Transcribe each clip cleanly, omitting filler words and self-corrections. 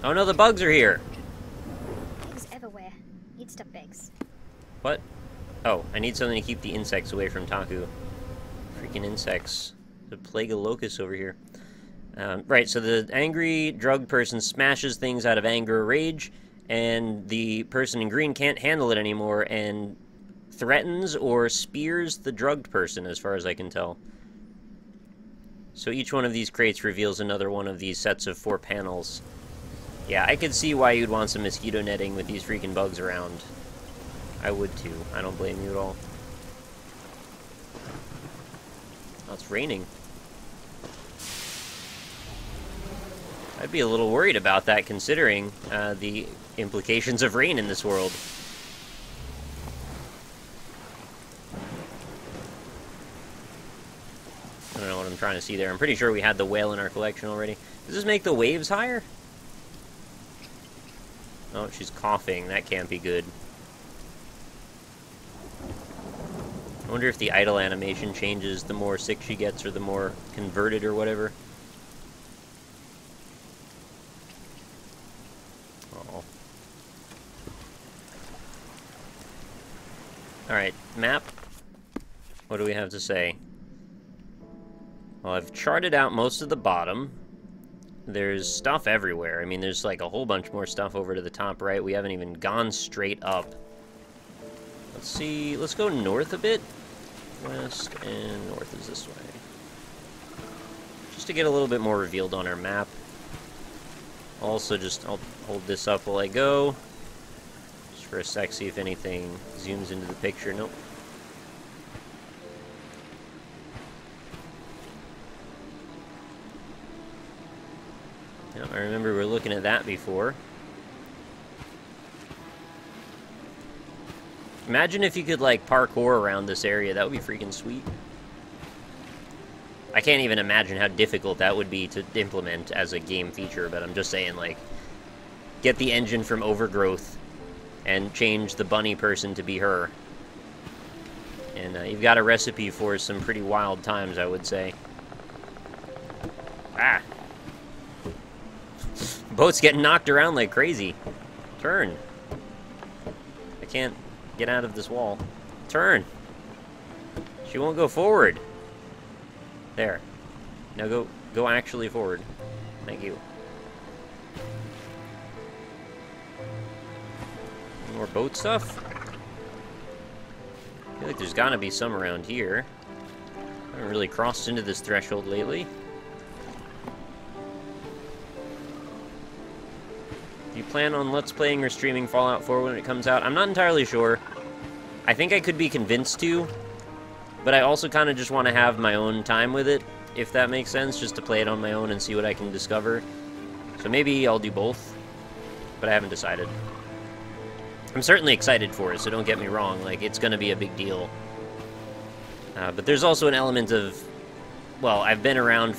Oh no, the bugs are here! Bugs everywhere. Need stuff bags. What? Oh, I need something to keep the insects away from Taku. Freaking insects. The plague of locusts over here. Right, so the angry drug person smashes things out of anger or rage, and the person in green can't handle it anymore and threatens or spears the drugged person, as far as I can tell. So each one of these crates reveals another one of these sets of 4 panels. Yeah, I could see why you'd want some mosquito netting with these freaking bugs around. I would too. I don't blame you at all. Oh, it's raining. I'd be a little worried about that, considering the implications of rain in this world. I don't know what I'm trying to see there. I'm pretty sure we had the whale in our collection already. Does this make the waves higher? Oh, she's coughing. That can't be good. I wonder if the idle animation changes the more sick she gets or the more converted or whatever. Oh. Alright, map. What do we have to say? Well, I've charted out most of the bottom. There's stuff everywhere. I mean, there's like a whole bunch more stuff over to the top right. We haven't even gone straight up. Let's see. Let's go north a bit. West and north is this way. Just to get a little bit more revealed on our map. Also, I'll hold this up while I go. Just for a sec, see if anything zooms into the picture. Nope. I remember we were looking at that before. Imagine if you could, like, parkour around this area. That would be freaking sweet. I can't even imagine how difficult that would be to implement as a game feature, but I'm just saying, like, get the engine from Overgrowth and change the bunny person to be her. And you've got a recipe for some pretty wild times, I would say. Ah! Boat's getting knocked around like crazy. Turn. I can't get out of this wall. Turn. She won't go forward. There. Now go actually forward. Thank you. More boat stuff? I feel like there's gotta be some around here. I haven't really crossed into this threshold lately. Do you plan on Let's Playing or streaming Fallout 4 when it comes out? I'm not entirely sure. I think I could be convinced to, but I also kind of just want to have my own time with it, if that makes sense, just to play it on my own and see what I can discover. So maybe I'll do both, but I haven't decided. I'm certainly excited for it, so don't get me wrong, like, it's going to be a big deal. But there's also an element of, well, I've been around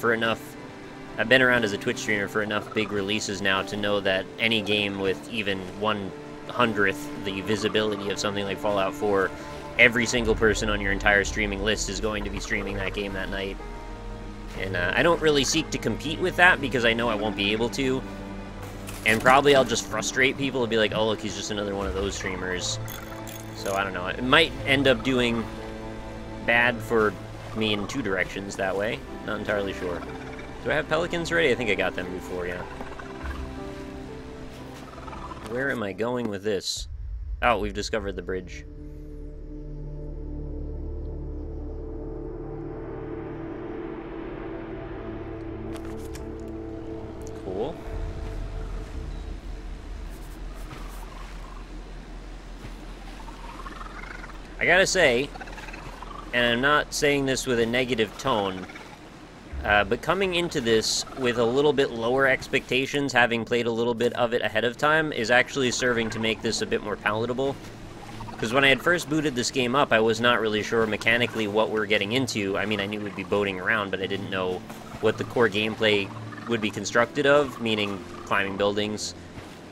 as a Twitch streamer for enough big releases now to know that any game with even 1/100th the visibility of something like Fallout 4, every single person on your entire streaming list is going to be streaming that game that night. And I don't really seek to compete with that because I know I won't be able to. And probably I'll just frustrate people and be like, oh, look, he's just another one of those streamers. So I don't know. It might end up doing bad for me in 2 directions that way. Not entirely sure. Do I have pelicans ready? I think I got them before, yeah. Where am I going with this? Oh, we've discovered the bridge. Cool. I gotta say, and I'm not saying this with a negative tone, but coming into this with a little bit lower expectations, having played a little bit of it ahead of time, is actually serving to make this a bit more palatable. Because when I had first booted this game up, I was not really sure mechanically what we're getting into. I mean, I knew we'd be boating around, but I didn't know what the core gameplay would be constructed of, meaning climbing buildings.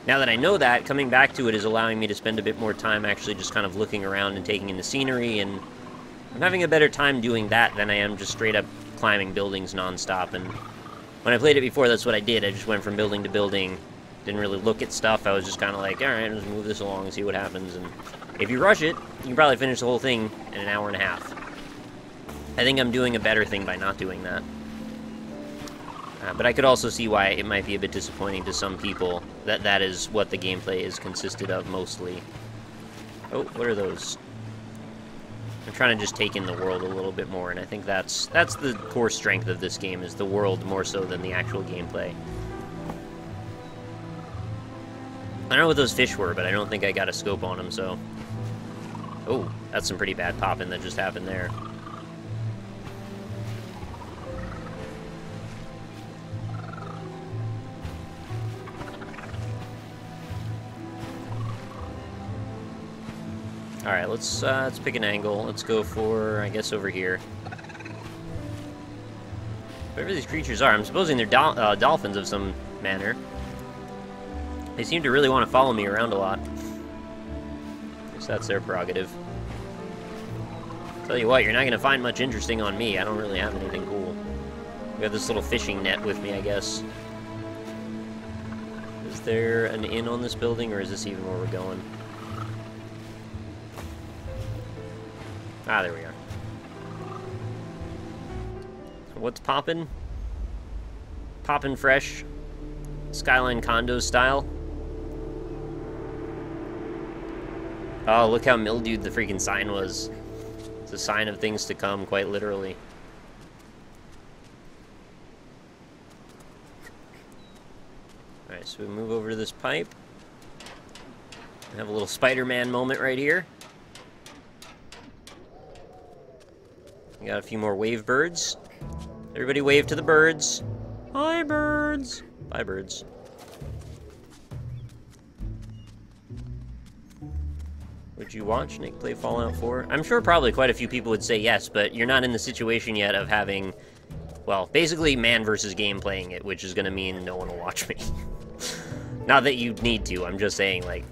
Now that I know that, coming back to it is allowing me to spend a bit more time actually just kind of looking around and taking in the scenery, and I'm having a better time doing that than I am just straight up climbing buildings non-stop. And when I played it before, that's what I did. I just went from building to building, Didn't really look at stuff. I was just kind of like, alright, let's move this along and see what happens. And if you rush it, you can probably finish the whole thing in an hour and a half. I think I'm doing a better thing by not doing that. But I could also see why it might be a bit disappointing to some people that that is what the gameplay is consisted of mostly. Oh, what are those? I'm trying to just take in the world a little bit more, and I think that's the core strength of this game, is the world more so than the actual gameplay. I don't know what those fish were, but I don't think I got a scope on them, so... Oh, that's some pretty bad popping that just happened there. Alright, let's pick an angle. Let's go for, I guess, over here. Whatever these creatures are, I'm supposing they're dolphins of some manner. They seem to really want to follow me around a lot. Guess that's their prerogative. Tell you what, you're not going to find much interesting on me. I don't really have anything cool. We have this little fishing net with me, I guess. Is there an inn on this building, or is this even where we're going? Ah, there we are. So what's poppin'? Poppin' fresh. Skyline condos style. Oh, look how mildewed the freaking sign was. It's a sign of things to come, quite literally. Alright, so we move over to this pipe. We have a little Spider-Man moment right here. We got a few more wave birds. Everybody wave to the birds. Hi, birds. Bye, birds. Would you watch Nick play Fallout 4? I'm sure probably quite a few people would say yes, but you're not in the situation yet of having, well, basically man versus game playing it, which is going to mean no one will watch me. Not that you need to, I'm just saying, like,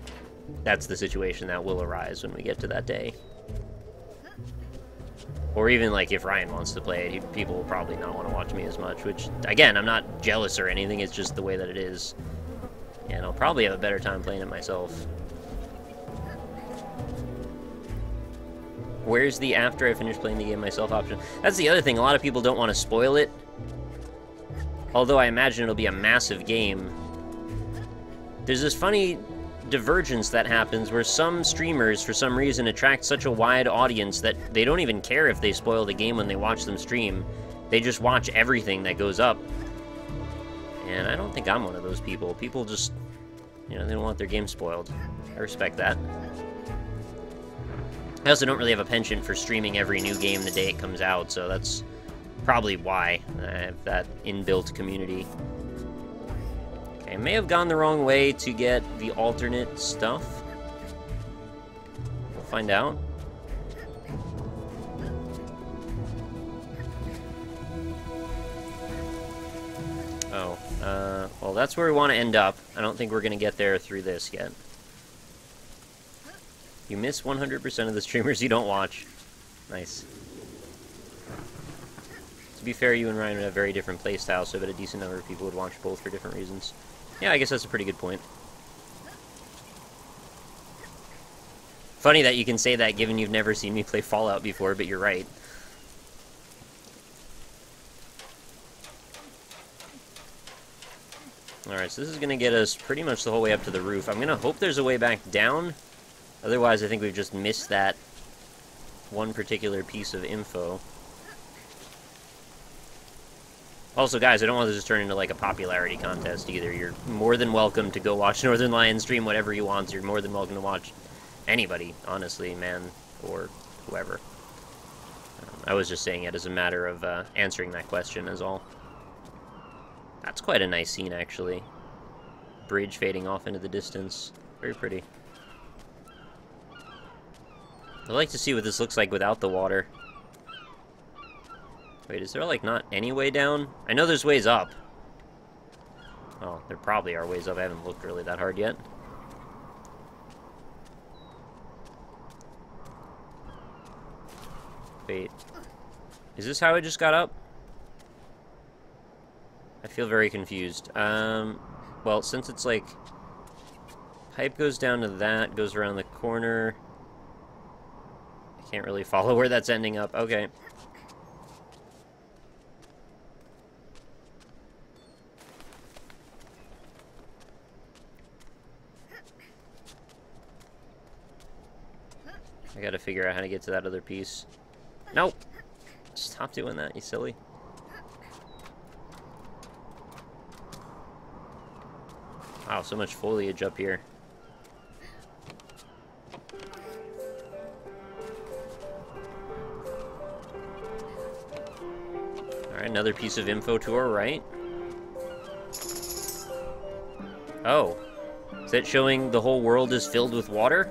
that's the situation that will arise when we get to that day. Or even, like, if Ryan wants to play it, people will probably not want to watch me as much, which, again, I'm not jealous or anything, it's just the way that it is. And I'll probably have a better time playing it myself. Where's the after I finish playing the game myself option? That's the other thing, a lot of people don't want to spoil it. Although I imagine it'll be a massive game. There's this funny divergence that happens where some streamers, for some reason, attract such a wide audience that they don't even care if they spoil the game when they watch them stream. They just watch everything that goes up. And I don't think I'm one of those people. People just, you know, they don't want their game spoiled. I respect that. I also don't really have a penchant for streaming every new game the day it comes out, so that's probably why I have that inbuilt community. Okay, I may have gone the wrong way to get the alternate stuff. We'll find out. Oh, well, that's where we want to end up. I don't think we're going to get there through this yet. You miss 100% of the streamers you don't watch. Nice. To be fair, you and Ryan would have very different playstyles, so I bet a decent number of people would watch both for different reasons. Yeah, I guess that's a pretty good point. Funny that you can say that given you've never seen me play Fallout before, but you're right. Alright, so this is going to get us pretty much the whole way up to the roof. I'm going to hope there's a way back down. Otherwise, I think we've just missed that one particular piece of info. Also, guys, I don't want this to turn into, like, a popularity contest, either. You're more than welcome to go watch Northern Lion stream whatever you want. You're more than welcome to watch anybody, honestly, man, or whoever. I was just saying it as a matter of answering that question, is all. That's quite a nice scene, actually. Bridge fading off into the distance. Very pretty. I'd like to see what this looks like without the water. Wait, is there, like, not any way down? I know there's ways up. Well, there probably are ways up. I haven't looked really that hard yet. Wait. Is this how I just got up? I feel very confused. Well, since it's like... Pipe goes down to that, goes around the corner. I can't really follow where that's ending up. Okay. I gotta figure out how to get to that other piece. Nope! Stop doing that, you silly. Wow, so much foliage up here. Alright, another piece of info to our right. Oh. Is that showing the whole world is filled with water?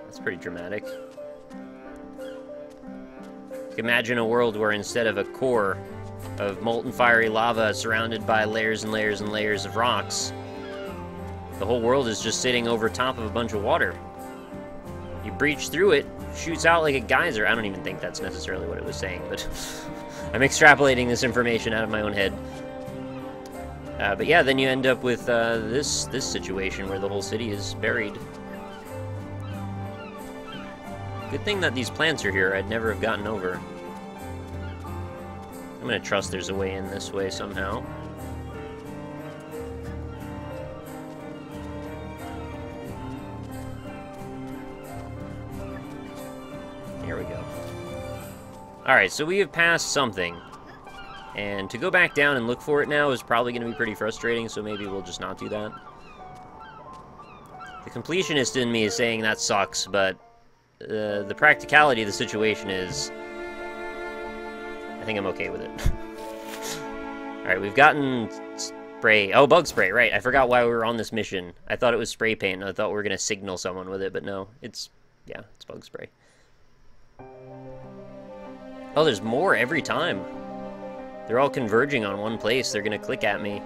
That's pretty dramatic. Imagine a world where instead of a core of molten fiery lava surrounded by layers and layers and layers of rocks, the whole world is just sitting over top of a bunch of water. You breach through it, shoots out like a geyser. I don't even think that's necessarily what it was saying, but I'm extrapolating this information out of my own head. But yeah, then you end up with this situation where the whole city is buried. Good thing that these plants are here. I'd never have gotten over. I'm gonna trust there's a way in this way somehow. Here we go. Alright, so we have passed something. And to go back down and look for it now is probably going to be pretty frustrating, so maybe we'll just not do that. The completionist in me is saying that sucks, but the practicality of the situation is... I think I'm okay with it. Alright, we've gotten spray... Oh, bug spray, right. I forgot why we were on this mission. I thought it was spray paint, and I thought we were going to signal someone with it, but no. It's... yeah, it's bug spray. Oh, there's more every time. They're all converging on one place. They're going to click at me.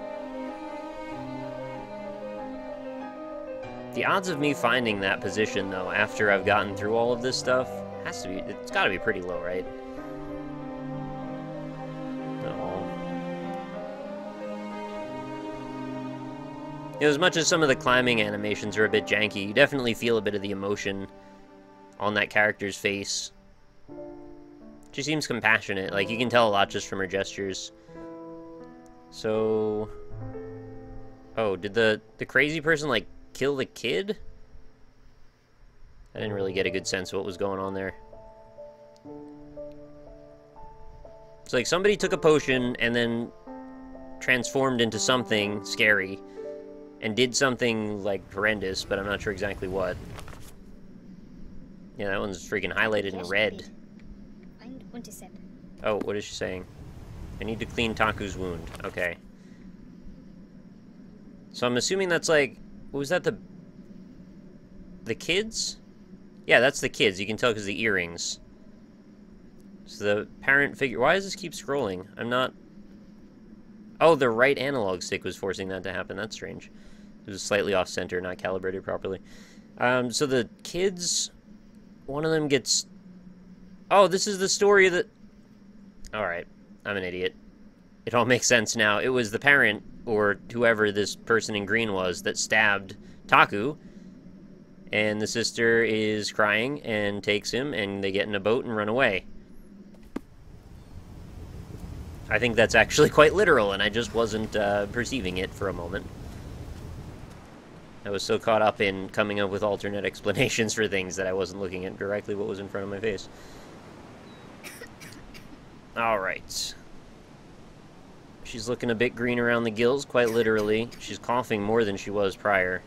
The odds of me finding that position, though, after I've gotten through all of this stuff, has to be... it's got to be pretty low, right? No. You know, as much as some of the climbing animations are a bit janky, you definitely feel a bit of the emotion on that character's face. She seems compassionate. Like, you can tell a lot just from her gestures. So... oh, did the crazy person, like, kill the kid? I didn't really get a good sense of what was going on there. It's like somebody took a potion and then transformed into something scary and did something, like, horrendous, but I'm not sure exactly what. Yeah, that one's freaking highlighted in red. Oh, what is she saying? I need to clean Taku's wound. Okay. So I'm assuming that's like... was that the kids? Yeah, that's the kids. You can tell because of the earrings. So the parent figure... why does this keep scrolling? I'm not... oh, the right analog stick was forcing that to happen. That's strange. It was slightly off-center, not calibrated properly. So the kids... one of them gets... oh, this is the story that... alright, I'm an idiot. It all makes sense now. It was the parent, or whoever this person in green was, that stabbed Taku. And the sister is crying and takes him, and they get in a boat and run away. I think that's actually quite literal, and I just wasn't perceiving it for a moment. I was so caught up in coming up with alternate explanations for things that I wasn't looking at directly what was in front of my face. Alright. She's looking a bit green around the gills, quite literally. She's coughing more than she was prior.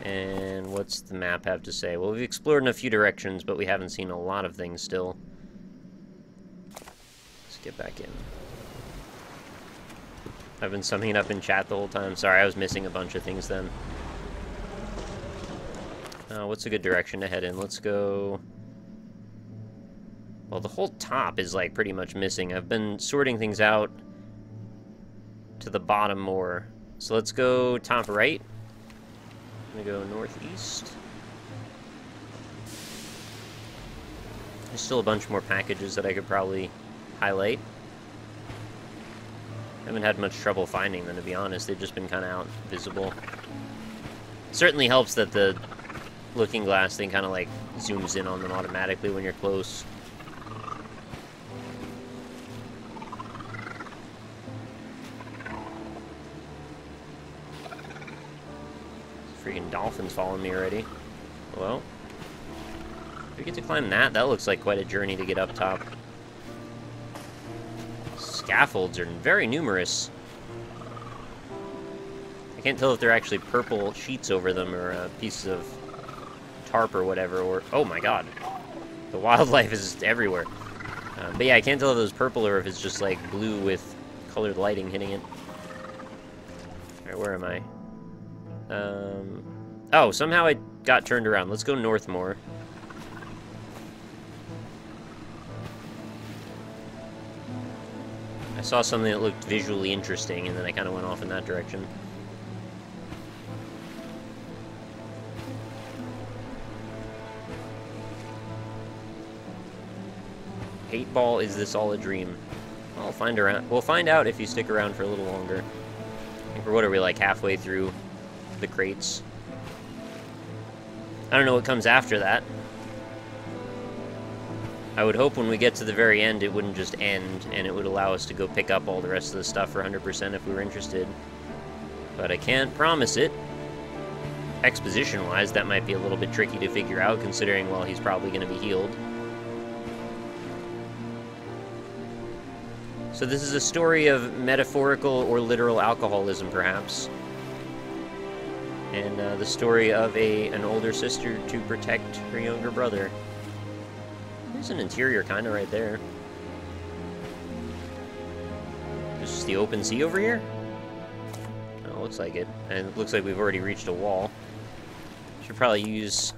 And what's the map have to say? Well, we've explored in a few directions, but we haven't seen a lot of things still. Let's get back in. I've been summing it up in chat the whole time. Sorry, I was missing a bunch of things then. What's a good direction to head in? Let's go... well, the whole top is, like, pretty much missing. I've been sorting things out to the bottom more. So let's go top right. I'm gonna go northeast. There's still a bunch more packages that I could probably highlight. Haven't had much trouble finding them, to be honest. They've just been kind of out visible. Certainly helps that the looking glass thing kind of like zooms in on them automatically when you're close. Freaking dolphins following me already. Well, if we get to climb that, that looks like quite a journey to get up top. Scaffolds are very numerous. I can't tell if they're actually purple sheets over them or pieces of tarp or whatever, or... Oh my god. The wildlife is everywhere. But yeah, I can't tell if it's purple or if it's just like blue with colored lighting hitting it. Alright, where am I? Oh, somehow I got turned around. Let's go north more. I saw something that looked visually interesting, and then I kind of went off in that direction. Hate ball, is this all a dream? I'll find around. We'll find out if you stick around for a little longer. I think what are we, like halfway through the crates? I don't know what comes after that. I would hope when we get to the very end it wouldn't just end, and it would allow us to go pick up all the rest of the stuff for 100% if we were interested. But I can't promise it. Exposition-wise, that might be a little bit tricky to figure out, considering, well, he's probably going to be healed. So this is a story of metaphorical or literal alcoholism, perhaps. And the story of an older sister to protect her younger brother. There's an interior kind of right there. This is the open sea over here? Oh, looks like it. And it looks like we've already reached a wall. Should probably use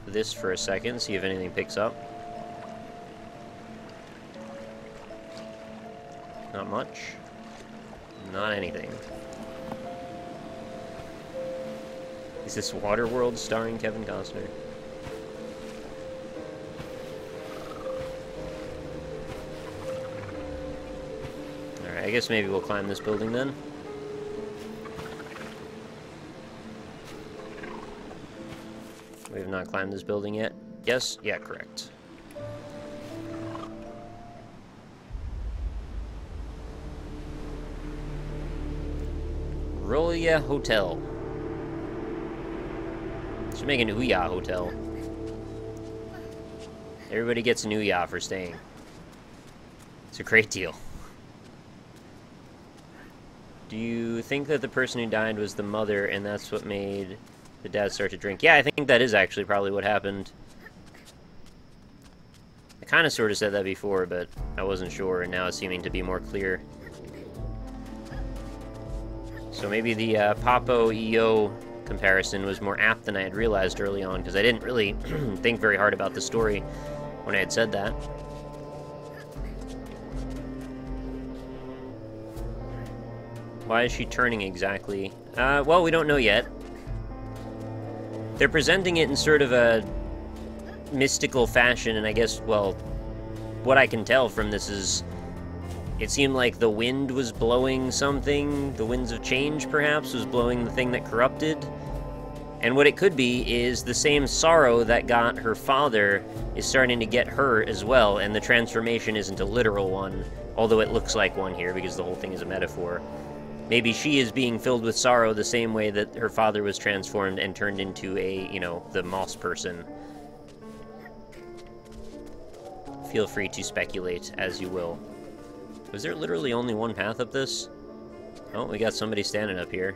this for a second, see if anything picks up. Not much. Not anything. Is this Waterworld starring Kevin Costner? Alright, I guess maybe we'll climb this building then. We have not climbed this building yet. Yes? Yeah, correct. Rolia Hotel. Should make an Ouya hotel. Everybody gets an Ouya for staying. It's a great deal. Do you think that the person who died was the mother and that's what made the dad start to drink? Yeah, I think that is actually probably what happened. I kind of sort of said that before, but I wasn't sure, and now it's seeming to be more clear. So maybe the Papo-EO comparison was more apt than I had realized early on, because I didn't really think very hard about the story when I had said that. Why is she turning exactly? Well, we don't know yet. They're presenting it in sort of a mystical fashion, and I guess, well, what I can tell from this is it seemed like the wind was blowing something. The winds of change, perhaps, was blowing the thing that corrupted. And what it could be is the same sorrow that got her father is starting to get her as well, and the transformation isn't a literal one, although it looks like one here because the whole thing is a metaphor. Maybe she is being filled with sorrow the same way that her father was transformed and turned into a, you know, the moss person. Feel free to speculate as you will. Was there literally only one path up this? Oh, we got somebody standing up here.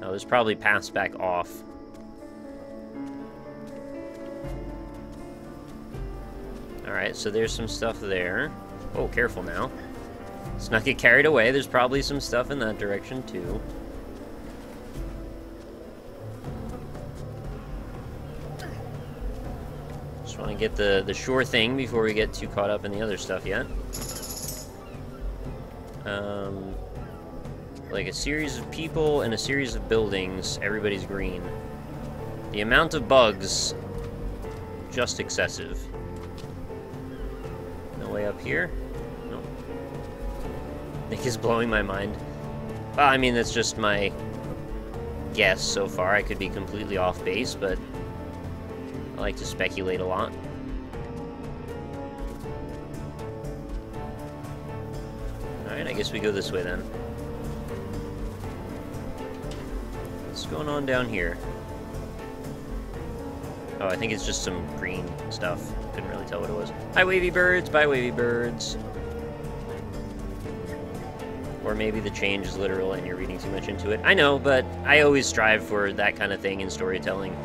Oh, there's probably paths back off. Alright, so there's some stuff there. Oh, careful now. Let's not get carried away. There's probably some stuff in that direction, too. Just want to get the sure thing before we get too caught up in the other stuff yet. Like a series of people and a series of buildings, everybody's green. The amount of bugs, just excessive. No way up here? Nope. Nick is blowing my mind. Well, I mean, that's just my guess so far. I could be completely off base, but I like to speculate a lot. Alright, I guess we go this way then. What's going on down here? Oh, I think it's just some green stuff. Couldn't really tell what it was. Hi, wavy birds! Bye, wavy birds! Or maybe the change is literal and you're reading too much into it. I know, but I always strive for that kind of thing in storytelling.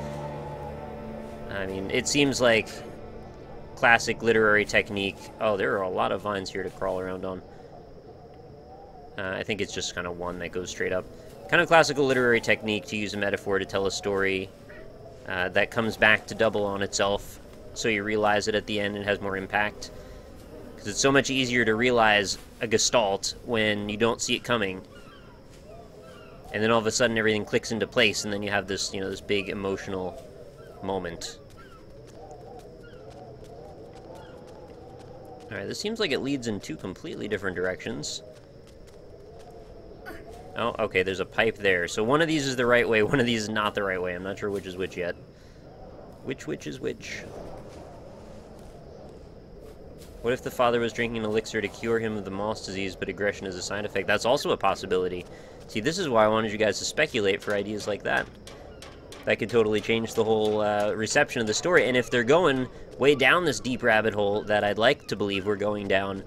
I mean, it seems like classic literary technique. Oh, there are a lot of vines here to crawl around on. I think it's just kind of one that goes straight up. Kind of classical literary technique to use a metaphor to tell a story that comes back to double on itself, so you realize it at the end and has more impact. Because it's so much easier to realize a gestalt when you don't see it coming. And then all of a sudden everything clicks into place, and then you have this, you know, this big emotional moment. Alright, this seems like it leads in two completely different directions. Oh, okay, there's a pipe there. So one of these is the right way, one of these is not the right way. I'm not sure which is which yet. Which is which? What if the father was drinking an elixir to cure him of the moss disease, but aggression is a side effect? That's also a possibility. See, this is why I wanted you guys to speculate for ideas like that. That could totally change the whole reception of the story. And if they're going way down this deep rabbit hole that I'd like to believe we're going down...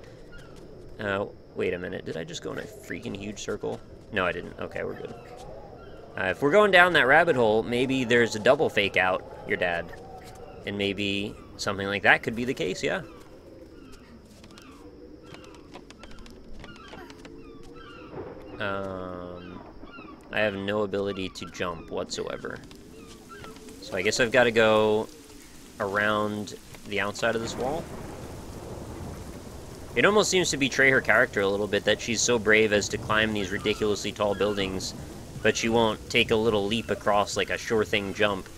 wait a minute, did I just go in a freaking huge circle? No, I didn't. Okay, we're good. If we're going down that rabbit hole, maybe there's a double fake out, your dad. And maybe something like that could be the case, yeah. I have no ability to jump whatsoever. So I guess I've got to go around the outside of this wall. It almost seems to betray her character a little bit that she's so brave as to climb these ridiculously tall buildings, but she won't take a little leap across like a sure thing jump.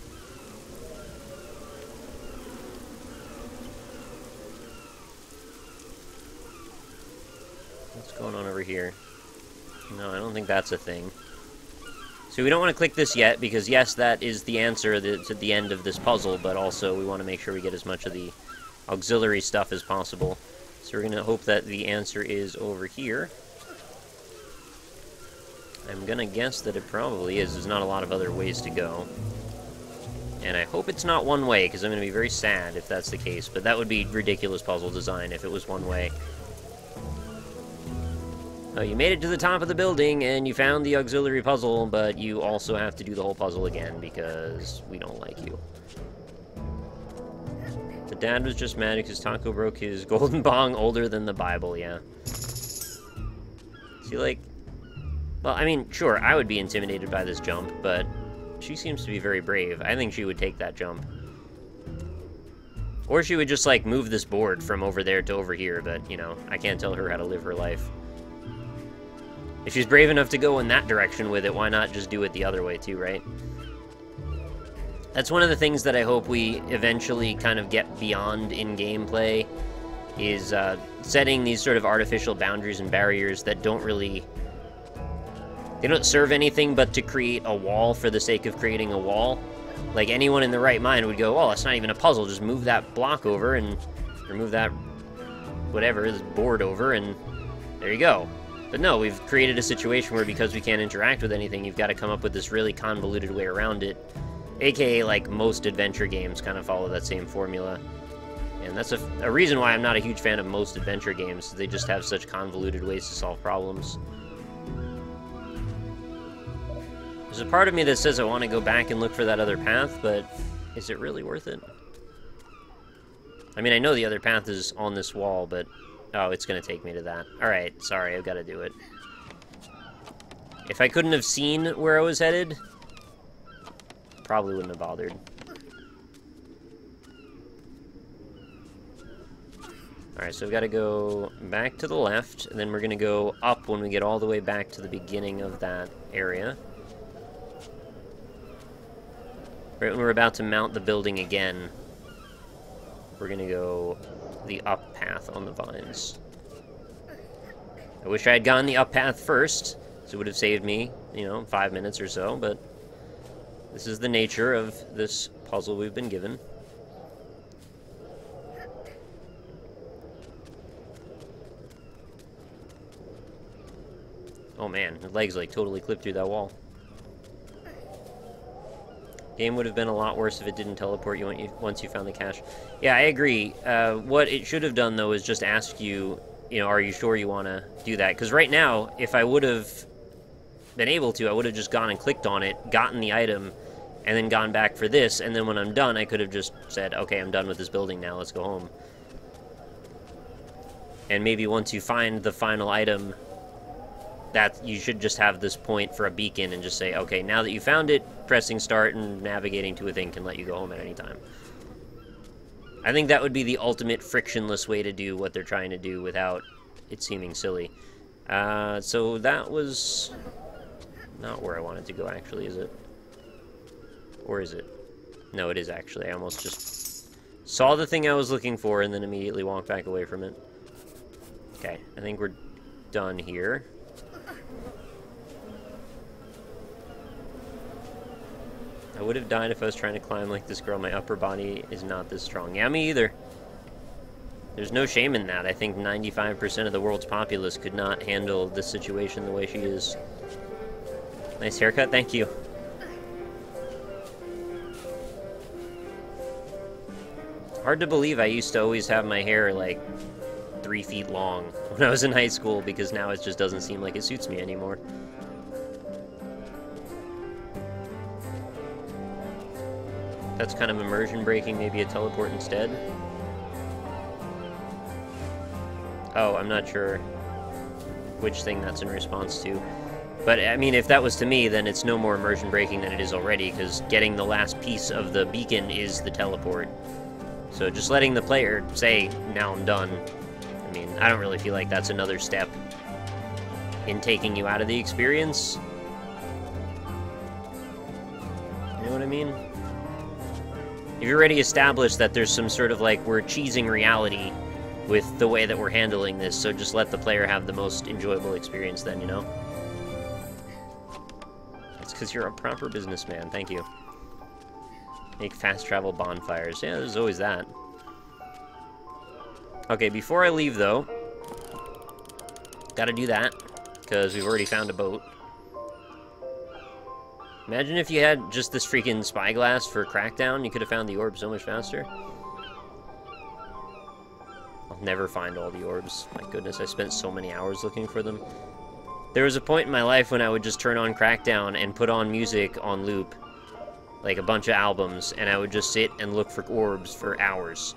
What's going on over here? No, I don't think that's a thing. So we don't want to click this yet, because yes, that is the answer that's at the end of this puzzle, but also we want to make sure we get as much of the auxiliary stuff as possible. So we're going to hope that the answer is over here. I'm going to guess that it probably is. There's not a lot of other ways to go. And I hope it's not one way, because I'm going to be very sad if that's the case. But that would be ridiculous puzzle design if it was one way. Oh, you made it to the top of the building, and you found the auxiliary puzzle, but you also have to do the whole puzzle again, because we don't like you. The dad was just mad because Taco broke his golden bong older than the Bible, yeah. See, like... Well, I mean, sure, I would be intimidated by this jump, but she seems to be very brave. I think she would take that jump. Or she would just, like, move this board from over there to over here, but, you know, I can't tell her how to live her life. If she's brave enough to go in that direction with it, why not just do it the other way too, right? That's one of the things that I hope we eventually kind of get beyond in gameplay, is setting these sort of artificial boundaries and barriers that don't really... They don't serve anything but to create a wall for the sake of creating a wall. Like, anyone in the right mind would go, oh, it's not even a puzzle, just move that block over and... or move that... whatever, this board over, and there you go. But no, we've created a situation where because we can't interact with anything, you've got to come up with this really convoluted way around it. AKA, like, most adventure games kind of follow that same formula. And that's a reason why I'm not a huge fan of most adventure games. They just have such convoluted ways to solve problems. There's a part of me that says I want to go back and look for that other path, but is it really worth it? I mean, I know the other path is on this wall, but... Oh, it's going to take me to that. Alright, sorry, I've got to do it. If I couldn't have seen where I was headed, probably wouldn't have bothered. Alright, so we've got to go back to the left, and then we're going to go up when we get all the way back to the beginning of that area. Right when we're about to mount the building again, we're going to go the up path on the vines. I wish I had gone the up path first, so it would have saved me, you know, 5 minutes or so, but this is the nature of this puzzle we've been given. Oh man, the legs like totally clipped through that wall. Game would have been a lot worse if it didn't teleport you once you found the cache. Yeah, I agree. What it should have done, though, is just ask you, you know, are you sure you want to do that? Because right now, if I would have been able to, I would have just gone and clicked on it, gotten the item, and then gone back for this, and then when I'm done, I could have just said, okay, I'm done with this building now, let's go home. And maybe once you find the final item, that you should just have this point for a beacon and just say, okay, now that you found it, pressing start and navigating to a thing can let you go home at any time. I think that would be the ultimate frictionless way to do what they're trying to do without it seeming silly. So that was not where I wanted to go, actually, is it? Or is it? No, it is, actually. I almost just saw the thing I was looking for and then immediately walked back away from it. Okay, I think we're done here. I would have died if I was trying to climb like this girl. My upper body is not this strong. Yeah, me either. There's no shame in that. I think 95% of the world's populace could not handle this situation the way she is. Nice haircut, thank you. Hard to believe I used to always have my hair like 3 feet long when I was in high school, because now it just doesn't seem like it suits me anymore. That's kind of immersion breaking, maybe a teleport instead. Oh, I'm not sure which thing that's in response to. But, I mean, if that was to me, then it's no more immersion breaking than it is already, because getting the last piece of the beacon is the teleport. So just letting the player say, now I'm done. I mean, I don't really feel like that's another step in taking you out of the experience. You know what I mean? You've already established that there's some sort of, like, we're cheesing reality with the way that we're handling this, so just let the player have the most enjoyable experience then, you know? That's because you're a proper businessman, thank you. Make fast travel bonfires. Yeah, there's always that. Okay, before I leave, though, gotta do that, because we've already found a boat. Imagine if you had just this freaking spyglass for Crackdown, you could have found the orb so much faster. I'll never find all the orbs. My goodness, I spent so many hours looking for them. There was a point in my life when I would just turn on Crackdown and put on music on loop, like a bunch of albums, and I would just sit and look for orbs for hours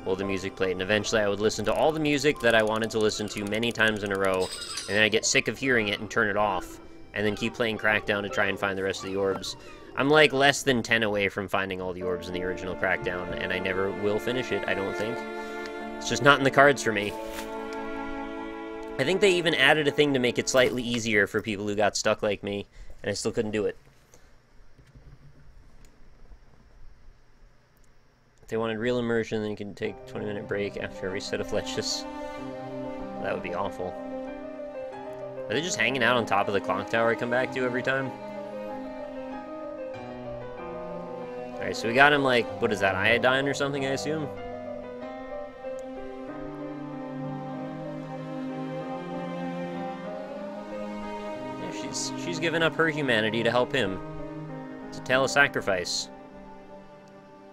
while the music played. And eventually I would listen to all the music that I wanted to listen to many times in a row, and then I'd get sick of hearing it and turn it off, and then keep playing Crackdown to try and find the rest of the orbs. I'm like less than 10 away from finding all the orbs in the original Crackdown, and I never will finish it, I don't think. It's just not in the cards for me. I think they even added a thing to make it slightly easier for people who got stuck like me, and I still couldn't do it. If they wanted real immersion, then you can take a 20-minute break after every set of ledges. That would be awful. Are they just hanging out on top of the clock tower I come back to every time? Alright, so we got him, like, what is that, iodine or something, I assume? Yeah, she's given up her humanity to help him. It's a tale of sacrifice.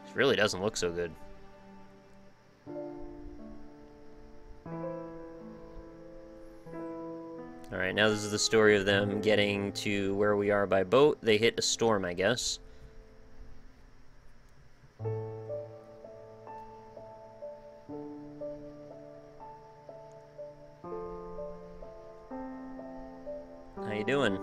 It really doesn't look so good. Alright, now this is the story of them getting to where we are by boat. They hit a storm, I guess. How you doing?